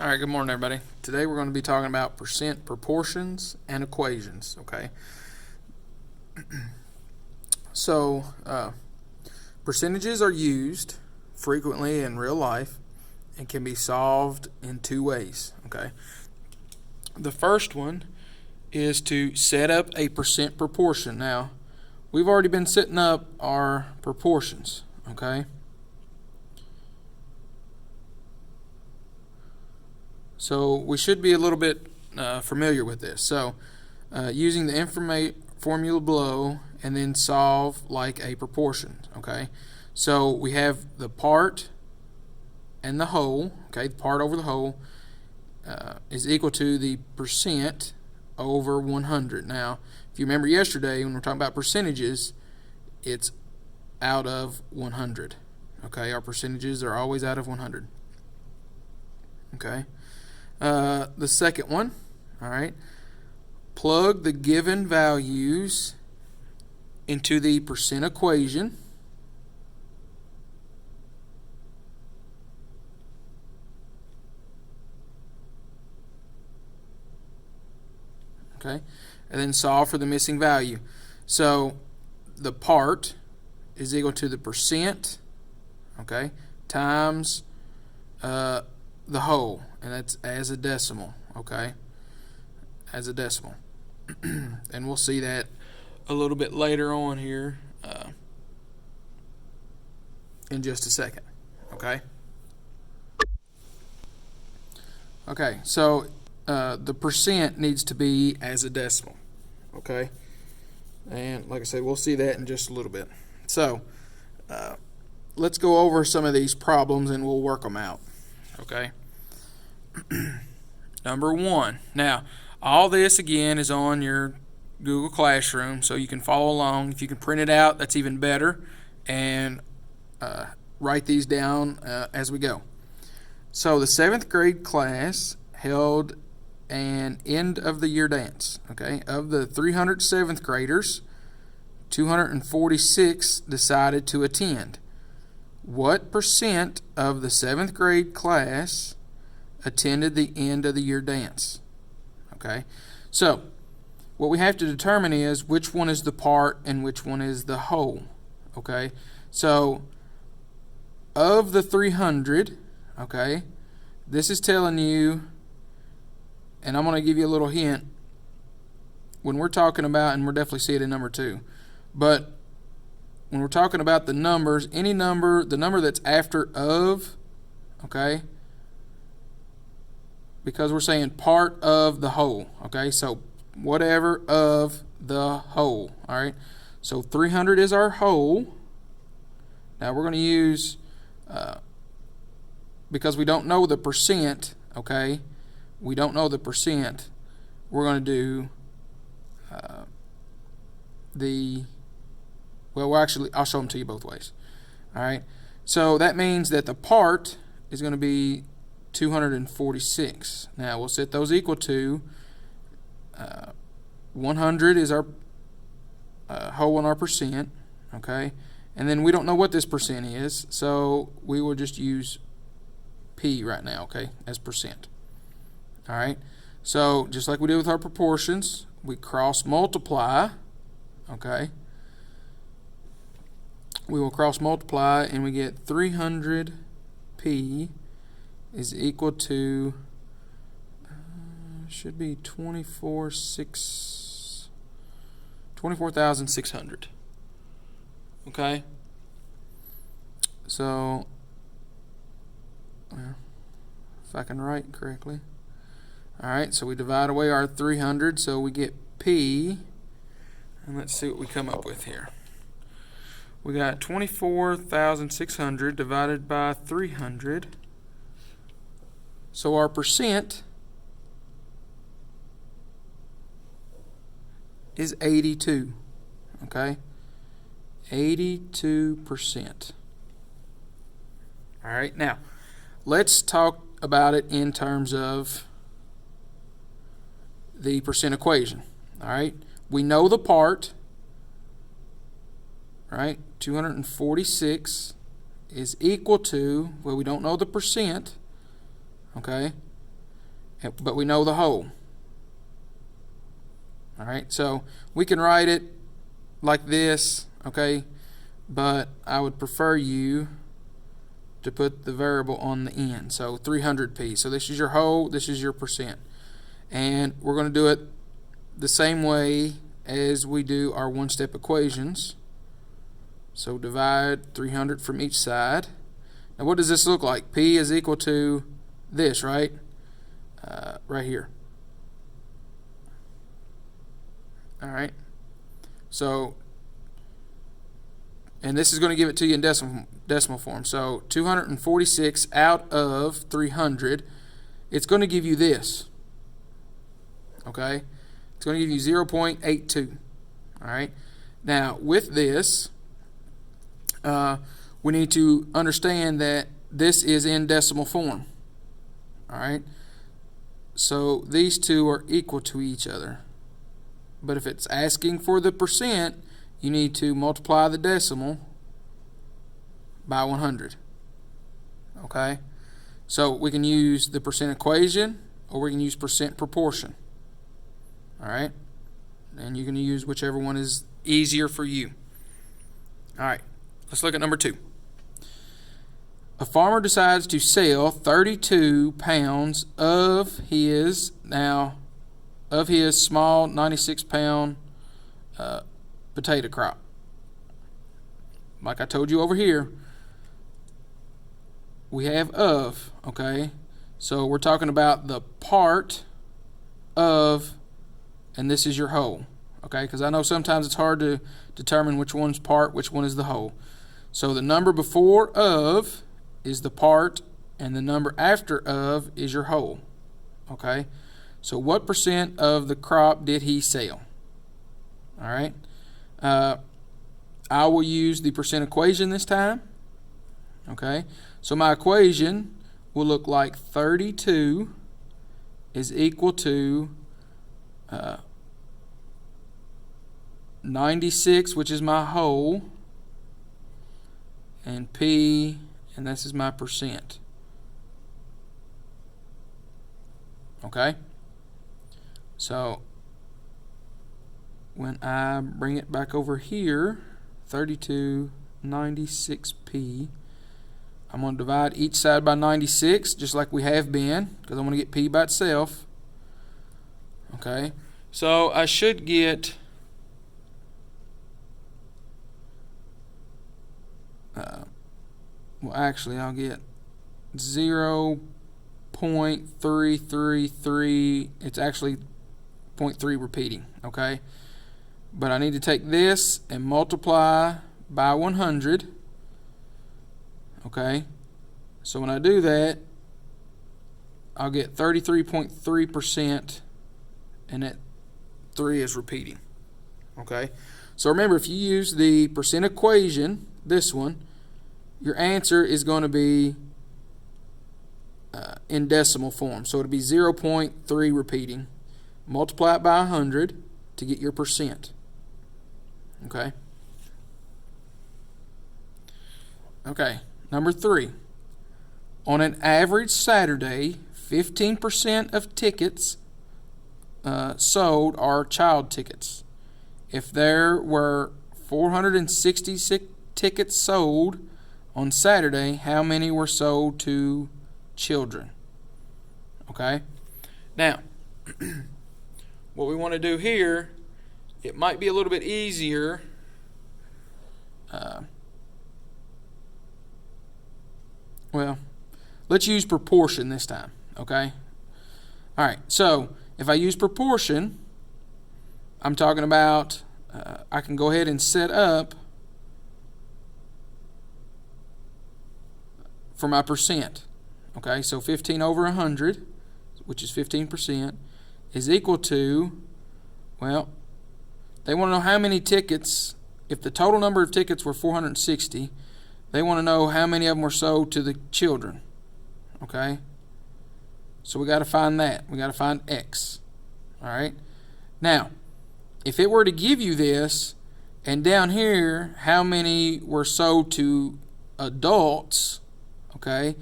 All right, good morning, everybody. Today we're going to be talking about percent proportions and equations, okay? So, percentages are used frequently in real life and can be solved in two ways, okay? The first one is to set up a percent proportion. Now, we've already been setting up our proportions, okay? So we should be a little bit familiar with this. So using the formula below and then solve like a proportion, okay? So we have the part and the whole, okay? The part over the whole is equal to the percent over 100. Now, if you remember yesterday when we were talking about percentages, it's out of 100, okay? Our percentages are always out of 100, okay? The second one, all right, plug the given values into the percent equation. Okay, and then solve for the missing value. So the part is equal to the percent, okay, times the whole, and that's as a decimal, okay, as a decimal. And we'll see that a little bit later on here in just a second, okay. Okay, so the percent needs to be as a decimal, okay, and like I said, we'll see that in just a little bit. So let's go over some of these problems and we'll work them out, okay. Number one. Now, all this again is on your Google Classroom, so you can follow along. If you can print it out, that's even better, and write these down as we go. So the 7th grade class held an end of the year dance. Okay, of the 300 7th graders, 246 decided to attend. What percent of the 7th grade class attended the end of the year dance? Okay, so what we have to determine is which one is the part and which one is the whole. Okay, so of the 300, okay, this is telling you, and I'm going to give you a little hint when we're talking about, and we'll definitely see it in number 2, but when we're talking about the numbers, any number, the number that's after of, okay, because we're saying part of the whole, okay, so whatever of the whole, all right, so 300 is our whole. Now we're going to use, because we don't know the percent, okay, we don't know the percent, we're going to do I'll show them to you both ways, all right, so that means that the part is going to be 246. Now we'll set those equal to 100 is our whole and our percent, okay, and then we don't know what this percent is, so we will just use P right now, okay, as percent. All right, so just like we did with our proportions, we cross multiply, okay, we will cross multiply and we get 300P is equal to should be 24,600. Okay, so if I can write correctly, all right, so we divide away our 300, so we get P, and let's see what we come up with here. We got 24,600 divided by 300. So our percent is 82, okay? 82%. All right, now let's talk about it in terms of the percent equation. All right, we know the part, right? 246 is equal to, well, we don't know the percent, okay? but we know the whole. All right, so we can write it like this, okay, but I would prefer you to put the variable on the end. So 300p. So this is your whole, this is your percent. And we're going to do it the same way as we do our one-step equations. So divide 300 from each side. Now what does this look like? P is equal to this, right? Right here. All right. So, and this is going to give it to you in decimal form. So 246 out of 300, it's going to give you this. Okay? It's going to give you 0.82. All right? Now, with this, we need to understand that this is in decimal form. All right? So these two are equal to each other. But if it's asking for the percent, you need to multiply the decimal by 100. Okay? So we can use the percent equation, or we can use percent proportion. All right? And you can use whichever one is easier for you. All right. Let's look at number 2. A farmer decides to sell 32 pounds of his small 96-pound potato crop. Like I told you over here, we have of, okay? So we're talking about the part of, and this is your whole, okay? Because I know sometimes it's hard to determine which one's part, which one is the whole. So the number before of is the part, and the number after of is your whole, okay? So what percent of the crop did he sell? All right. I will use the percent equation this time. Okay. So my equation will look like 32 is equal to 96, which is my whole, and P, and this is my percent. Okay. So when I bring it back over here, 3296p, I'm going to divide each side by 96, just like we have been, because I'm going to get p by itself. Okay, so I should get well, actually I'll get 0.333. It's actually 0.3 repeating, okay? But I need to take this and multiply by 100, okay? So when I do that, I'll get 33.3%, and that 3 is repeating, okay? So remember, if you use the percent equation, this one, your answer is going to be in decimal form. So it'll be 0.3 repeating. Multiply it by 100 to get your percent. Okay? Okay, number 3. On an average Saturday, 15% of tickets sold are child tickets. If there were 466 tickets sold on Saturday, how many were sold to children? Okay? Now, what we want to do here, it might be a little bit easier well, let's use proportion this time, okay? All right, so if I use proportion, I'm talking about I can go ahead and set up for my percent. Okay, so 15 over 100, which is 15%, is equal to, well, they want to know how many tickets. If the total number of tickets were 460, they want to know how many of them were sold to the children. Okay, so we got to find that. We got to find X. All right, now if it were to give you this, and down here how many were sold to adults, okay,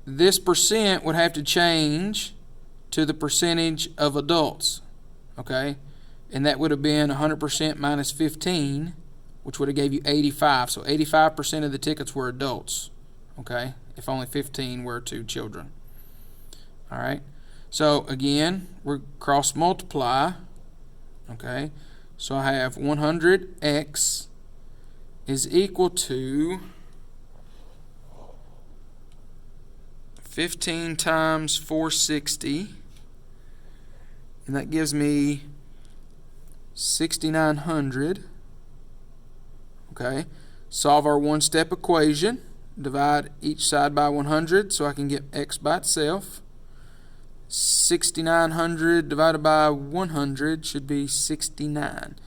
this percent would have to change to the percentage of adults, okay? And that would have been 100% minus 15, which would have gave you 85. So 85% of the tickets were adults, okay? If only 15 were to children. All right. So again, we cross multiply, okay? So I have 100x is equal to 15 times 460, and that gives me 6,900. Okay, solve our one-step equation, divide each side by 100 so I can get x by itself. 6,900 divided by 100 should be 69.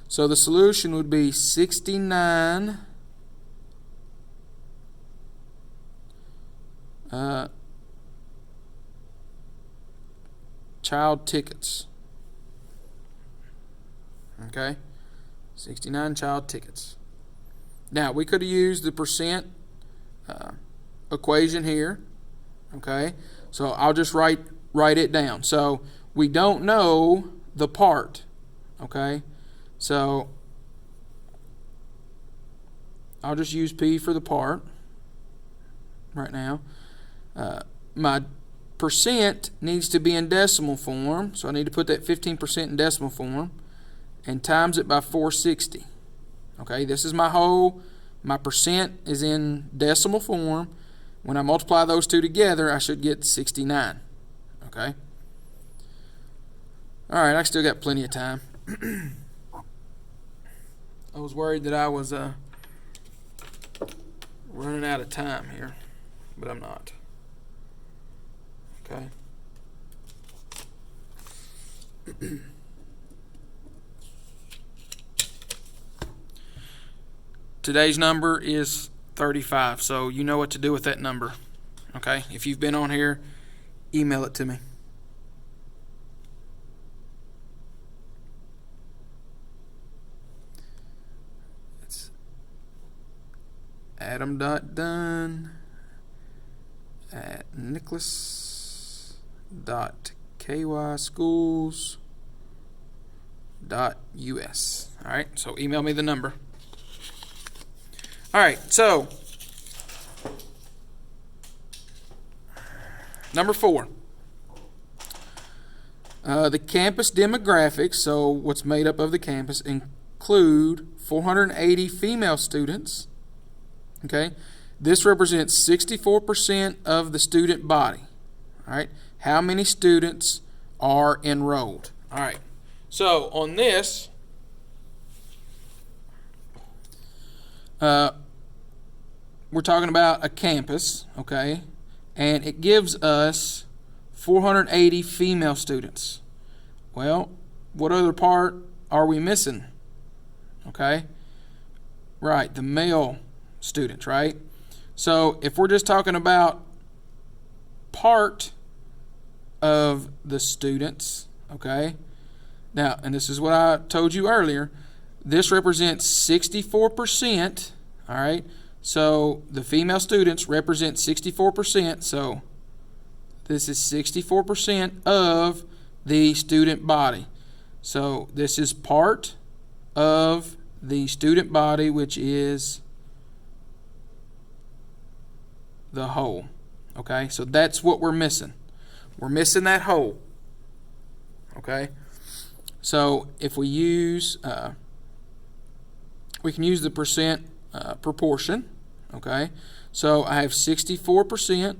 So the solution would be 69 child tickets. Okay, 69 child tickets. Now we could have used the percent equation here. Okay, so I'll just write it down. So we don't know the part. Okay, so I'll just use P for the part right now. My percent needs to be in decimal form, so I need to put that 15% in decimal form and times it by 460. Okay, this is my whole. My percent is in decimal form. When I multiply those two together, I should get 69. Okay. All right, I still got plenty of time. I was worried that I was running out of time here, but I'm not. Okay. Today's number is 35, so you know what to do with that number. Okay? If you've been on here, email it to me. It's adam.dunn@nicholas.kyschools.us. All right, so email me the number. All right, so number 4. The campus demographics, so what's made up of the campus, include 480 female students. Okay, this represents 64% of the student body. All right, how many students are enrolled? All right, so on this, we're talking about a campus, okay, and it gives us 480 female students. Well, what other part are we missing? Okay, right, the male students, right? So if we're just talking about part of the students, okay, now, and this is what I told you earlier, this represents 64%, all right? So the female students represent 64%, so this is 64% of the student body. So this is part of the student body, which is the whole. Okay, so that's what we're missing. We're missing that whole. Okay, so if we use, we can use the percent proportion. Okay, so I have 64%.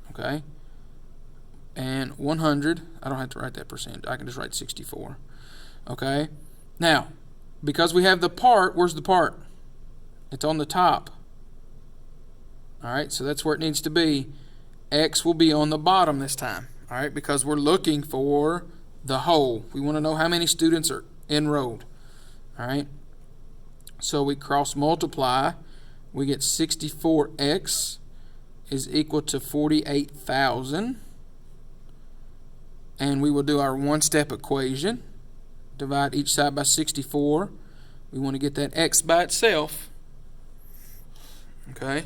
Okay, and 100. I don't have to write that percent. I can just write 64. Okay, now because we have the part, where's the part? It's on the top. All right, so that's where it needs to be. X will be on the bottom this time. All right, because we're looking for the whole. We want to know how many students are enrolled. All right, so we cross multiply. We get 64x is equal to 48,000. And we will do our one-step equation. Divide each side by 64. We want to get that x by itself. Okay.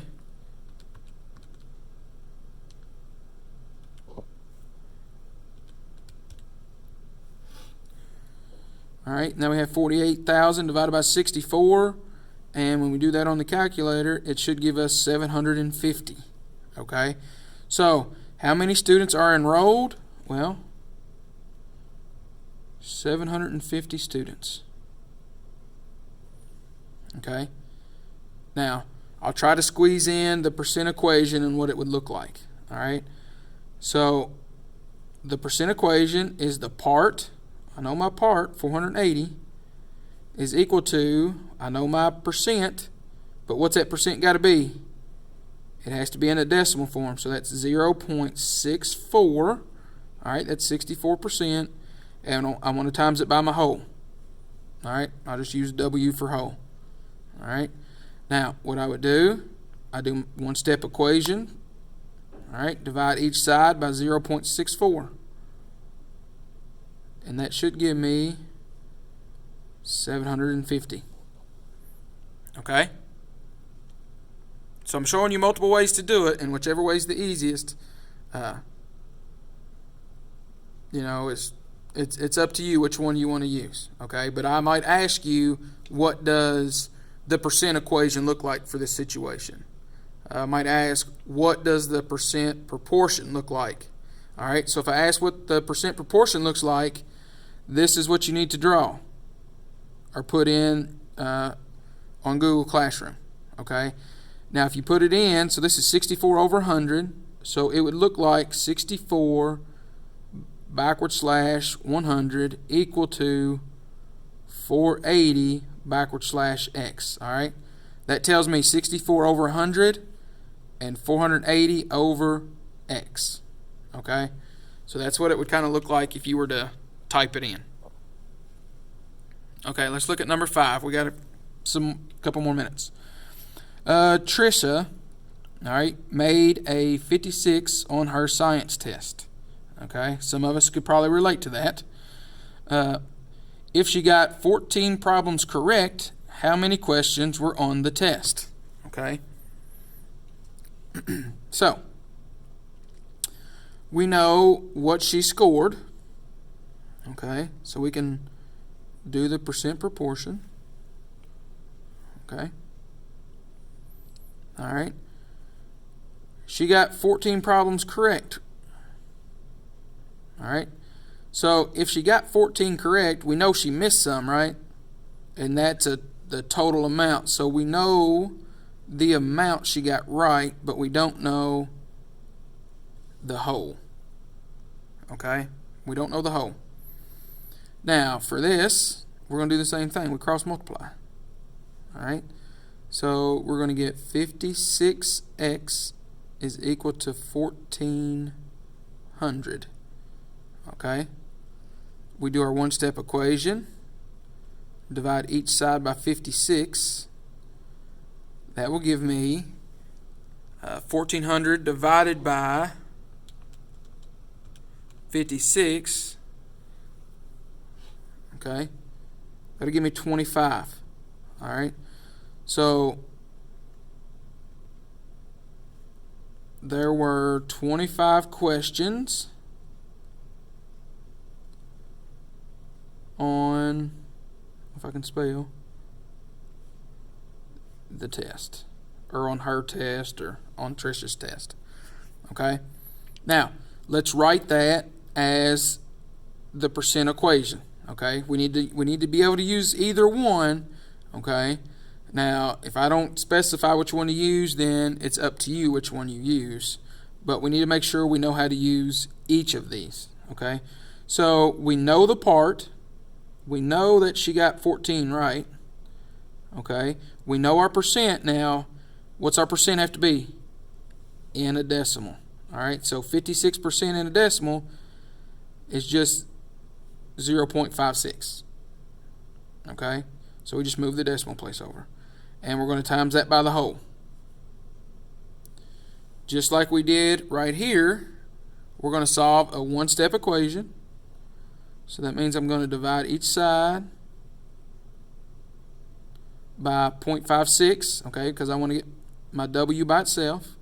All right, now we have 48,000 divided by 64, and when we do that on the calculator, it should give us 750. Okay, so how many students are enrolled? Well, 750 students. Okay, now I'll try to squeeze in the percent equation and what it would look like. All right, so the percent equation is the part, I know my part, 480, is equal to, I know my percent, but what's that percent got to be? It has to be in a decimal form, so that's 0.64. All right, that's 64%, and I want to times it by my whole. All right, I'll just use W for whole. All right, now what I would do, I do one-step equation. All right, divide each side by 0.64. And that should give me 750. Okay? So I'm showing you multiple ways to do it, and whichever way is the easiest, it's up to you which one you want to use. Okay? But I might ask you, what does the percent equation look like for this situation? I might ask, what does the percent proportion look like? All right, so if I ask what the percent proportion looks like, this is what you need to draw or put in on Google Classroom. Okay, now if you put it in, so this is 64 over 100, so it would look like 64 / 100 equal to 480 / x. All right, that tells me 64 over 100 and 480 over x. Okay, so that's what it would kind of look like if you were to type it in. Okay, let's look at number 5. We got a couple more minutes. Trisha, all right, made a 56 on her science test. Okay, some of us could probably relate to that. If she got 14 problems correct, how many questions were on the test? Okay. So, we know what she scored. Okay, so we can do the percent proportion. Okay. All right. She got 14 problems correct. All right. So if she got 14 correct, we know she missed some, right? And that's the total amount. So we know the amount she got right, but we don't know the whole. Okay? We don't know the whole. Now, for this, we're going to do the same thing. We cross multiply. All right? So we're going to get 56x is equal to 1400. Okay? We do our one-step equation. Divide each side by 56. That will give me 1400 divided by 56. Okay, that'll give me 25. All right, so there were 25 questions on, if I can spell, the test, or on her test, or on Trisha's test. Okay, now let's write that as the percent equation. Okay, we need to be able to use either one. Okay, now if I don't specify which one to use, then it's up to you which one you use, but we need to make sure we know how to use each of these. Okay, so we know the part. We know that she got 14 right. Okay, we know our percent now. What's our percent have to be? In a decimal. All right, so 56% in a decimal is just 0.56. Okay, so we just move the decimal place over, and we're going to times that by the whole. Just like we did right here, we're going to solve a one-step equation. So that means I'm going to divide each side by 0.56, okay, because I want to get my W by itself.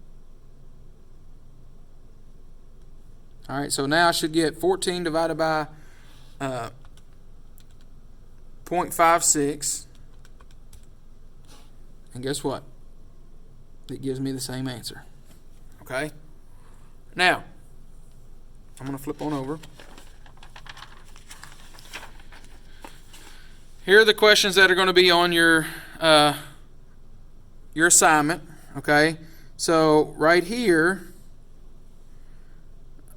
All right, so now I should get 14 divided by 0.56. And guess what? It gives me the same answer. Okay? Now, I'm going to flip on over. Here are the questions that are going to be on your assignment. Okay? So, right here,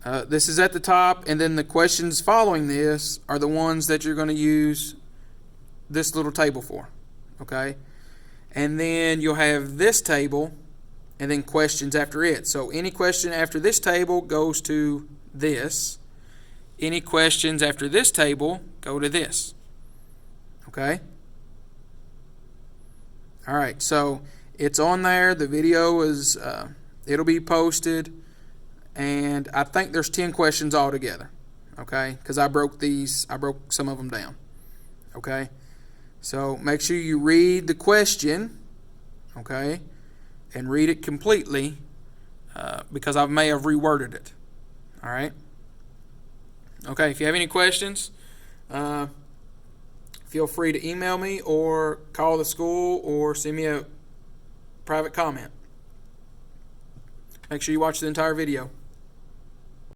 this is at the top, and then the questions following this are the ones that you're going to use this little table for. Okay? And then you'll have this table and then questions after it. So any question after this table goes to this. Any questions after this table go to this. Okay? All right, so it's on there. The video is, it'll be posted. And I think there's 10 questions altogether. Okay? Because I broke some of them down. Okay? So make sure you read the question, okay, and read it completely because I may have reworded it. All right? Okay, if you have any questions, feel free to email me or call the school or send me a private comment. Make sure you watch the entire video.